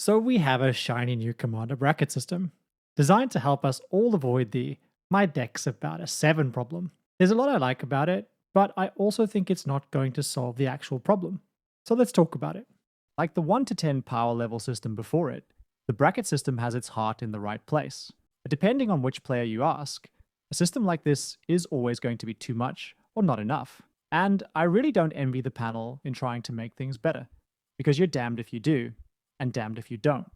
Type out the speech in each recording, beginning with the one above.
So we have a shiny new commander bracket system designed to help us all avoid the my deck's about a 7 problem. There's a lot I like about it, but I also think it's not going to solve the actual problem. So let's talk about it. Like the 1 to 10 power level system before it, the bracket system has its heart in the right place. But depending on which player you ask, a system like this is always going to be too much or not enough. And I really don't envy the panel in trying to make things better, because you're damned if you do, and damned if you don't.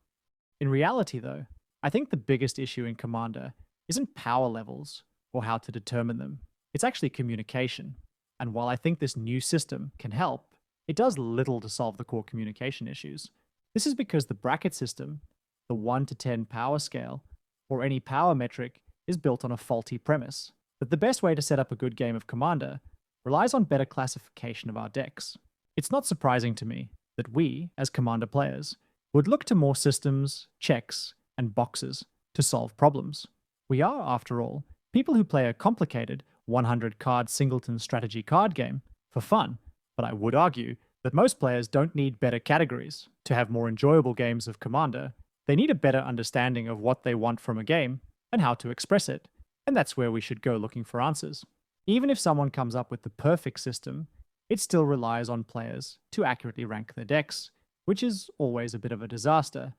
In reality, though, I think the biggest issue in Commander isn't power levels or how to determine them. It's actually communication. And while I think this new system can help, it does little to solve the core communication issues. This is because the bracket system, the 1 to 10 power scale, or any power metric is built on a faulty premise that the best way to set up a good game of Commander relies on better classification of our decks. It's not surprising to me that we, as Commander players, would look to more systems, checks, and boxes to solve problems. We are, after all, people who play a complicated 100 card singleton strategy card game for fun, but I would argue that most players don't need better categories to have more enjoyable games of Commander. They need a better understanding of what they want from a game and how to express it, and that's where we should go looking for answers. Even if someone comes up with the perfect system, it still relies on players to accurately rank their decks, which is always a bit of a disaster,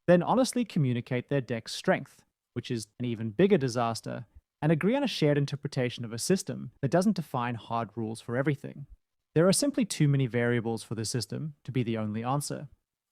then honestly communicate their deck's strength, which is an even bigger disaster, and agree on a shared interpretation of a system that doesn't define hard rules for everything. There are simply too many variables for the system to be the only answer.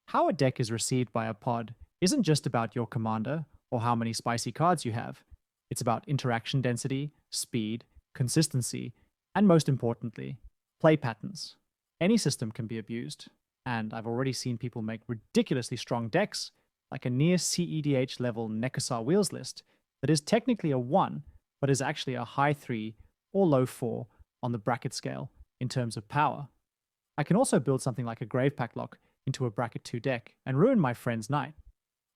How a deck is received by a pod isn't just about your commander or how many spicy cards you have. It's about interaction density, speed, consistency, and most importantly, play patterns. Any system can be abused, and I've already seen people make ridiculously strong decks, like a near CEDH level Nekasar Wheels list that is technically a 1, but is actually a high 3 or low 4 on the bracket scale in terms of power. I can also build something like a Grave Pack Lock into a bracket 2 deck and ruin my friend's night.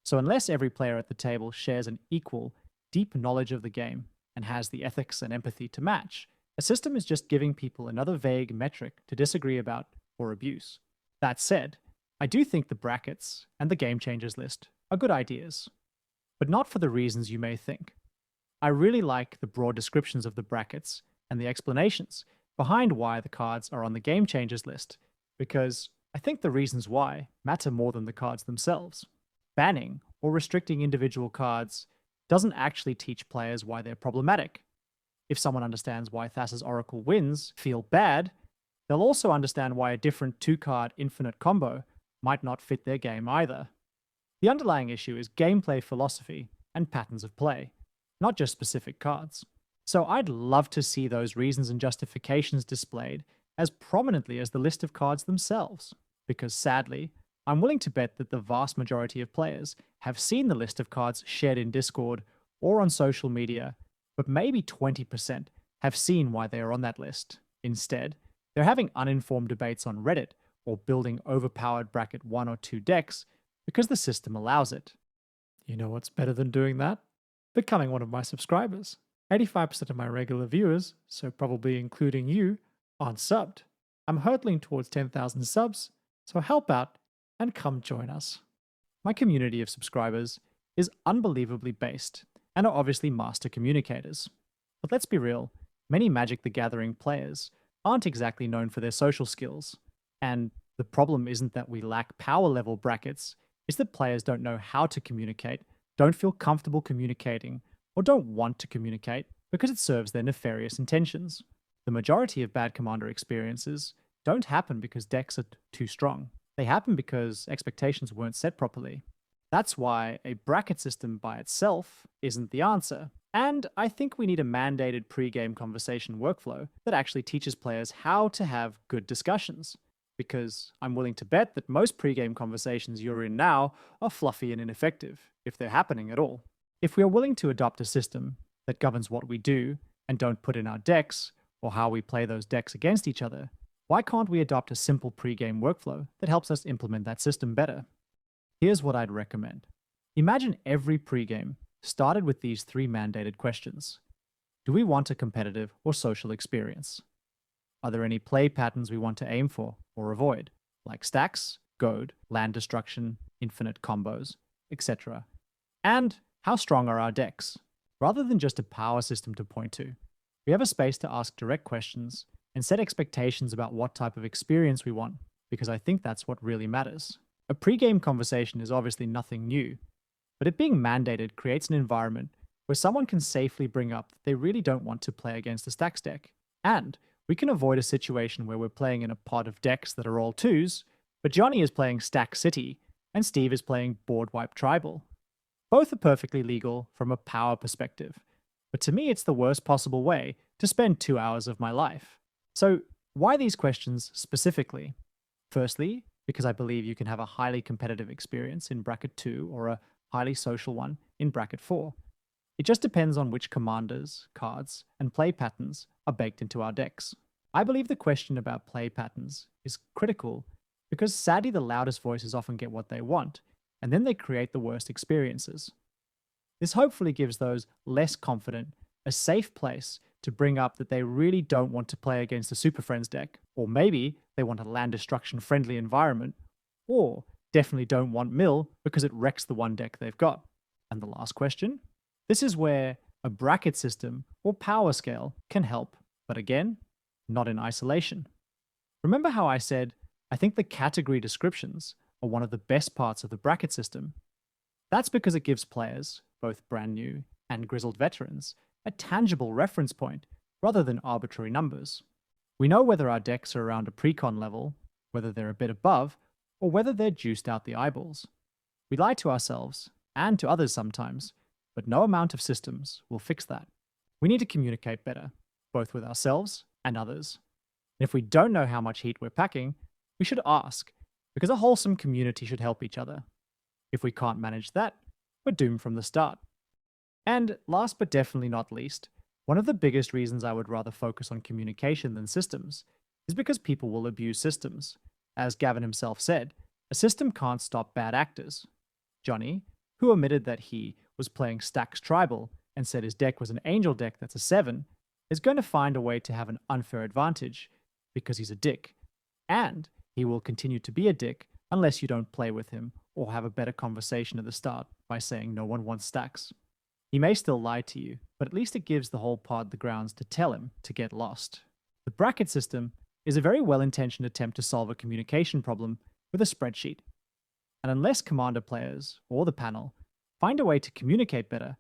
So unless every player at the table shares an equal, deep knowledge of the game and has the ethics and empathy to match, a system is just giving people another vague metric to disagree about or abuse. That said, I do think the brackets and the game changers list are good ideas, but not for the reasons you may think. I really like the broad descriptions of the brackets and the explanations behind why the cards are on the game changers list, because I think the reasons why matter more than the cards themselves. Banning or restricting individual cards doesn't actually teach players why they're problematic. If someone understands why Thassa's Oracle wins feel bad, they'll also understand why a different 2-card infinite combo might not fit their game either. The underlying issue is gameplay philosophy and patterns of play, not just specific cards. So I'd love to see those reasons and justifications displayed as prominently as the list of cards themselves, because sadly, I'm willing to bet that the vast majority of players have seen the list of cards shared in Discord or on social media, but maybe 20% have seen why they are on that list. Instead, they're having uninformed debates on Reddit or building overpowered bracket 1 or 2 decks because the system allows it. You know what's better than doing that? Becoming one of my subscribers. 85% of my regular viewers, so probably including you, aren't subbed. I'm hurtling towards 10,000 subs, so help out and come join us. My community of subscribers is unbelievably based and are obviously master communicators. But let's be real, many Magic the Gathering players aren't exactly known for their social skills. And the problem isn't that we lack power level brackets, it's that players don't know how to communicate, don't feel comfortable communicating, or don't want to communicate because it serves their nefarious intentions. The majority of bad commander experiences don't happen because decks are too strong. They happen because expectations weren't set properly. That's why a bracket system by itself isn't the answer. And I think we need a mandated pre-game conversation workflow that actually teaches players how to have good discussions. Because I'm willing to bet that most pre-game conversations you're in now are fluffy and ineffective, if they're happening at all. If we are willing to adopt a system that governs what we do and don't put in our decks, or how we play those decks against each other, why can't we adopt a simple pre-game workflow that helps us implement that system better? Here's what I'd recommend. Imagine every pre-game started with these 3 mandated questions. Do we want a competitive or social experience? Are there any play patterns we want to aim for or avoid, like stacks, goad, land destruction, infinite combos, etc. And how strong are our decks? Rather than just a power system to point to, we have a space to ask direct questions and set expectations about what type of experience we want, because I think that's what really matters. A pre-game conversation is obviously nothing new, but it being mandated creates an environment where someone can safely bring up that they really don't want to play against a stacks deck. And we can avoid a situation where we're playing in a pod of decks that are all twos, but Johnny is playing Stack City and Steve is playing Board Wipe Tribal. Both are perfectly legal from a power perspective, but to me it's the worst possible way to spend 2 hours of my life. So why these questions specifically? Firstly, because I believe you can have a highly competitive experience in bracket 2 or a highly social one in bracket 4. It just depends on which commanders, cards, and play patterns are baked into our decks. I believe the question about play patterns is critical because sadly the loudest voices often get what they want, and then they create the worst experiences. This hopefully gives those less confident a safe place to bring up that they really don't want to play against a Super Friends deck, or maybe they want a land destruction friendly environment, or definitely don't want mill because it wrecks the one deck they've got. And the last question? This is where a bracket system or power scale can help, but again, not in isolation. Remember how I said, I think the category descriptions are one of the best parts of the bracket system? That's because it gives players, both brand new and grizzled veterans, a tangible reference point rather than arbitrary numbers. We know whether our decks are around a precon level, whether they're a bit above, or whether they're juiced out the eyeballs. We lie to ourselves, and to others sometimes, but no amount of systems will fix that. We need to communicate better, both with ourselves and others. And if we don't know how much heat we're packing, we should ask, because a wholesome community should help each other. If we can't manage that, we're doomed from the start. And last but definitely not least, one of the biggest reasons I would rather focus on communication than systems is because people will abuse systems. As Gavin himself said, a system can't stop bad actors. Johnny, who admitted that he was playing Stacks Tribal and said his deck was an angel deck that's a 7, is going to find a way to have an unfair advantage because he's a dick. And he will continue to be a dick unless you don't play with him or have a better conversation at the start by saying no one wants stacks. He may still lie to you, but at least it gives the whole pod the grounds to tell him to get lost. The bracket system is a very well-intentioned attempt to solve a communication problem with a spreadsheet. And unless commander players, or the panel, find a way to communicate better,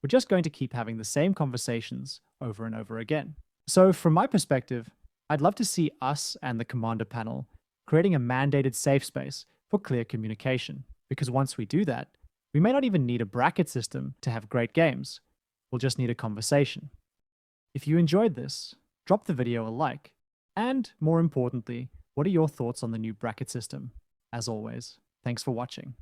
we're just going to keep having the same conversations over and over again. So from my perspective, I'd love to see us and the commander panel creating a mandated safe space for clear communication, because once we do that, we may not even need a bracket system to have great games. We'll just need a conversation. If you enjoyed this, drop the video a like. And more importantly, what are your thoughts on the new bracket system? As always, thanks for watching.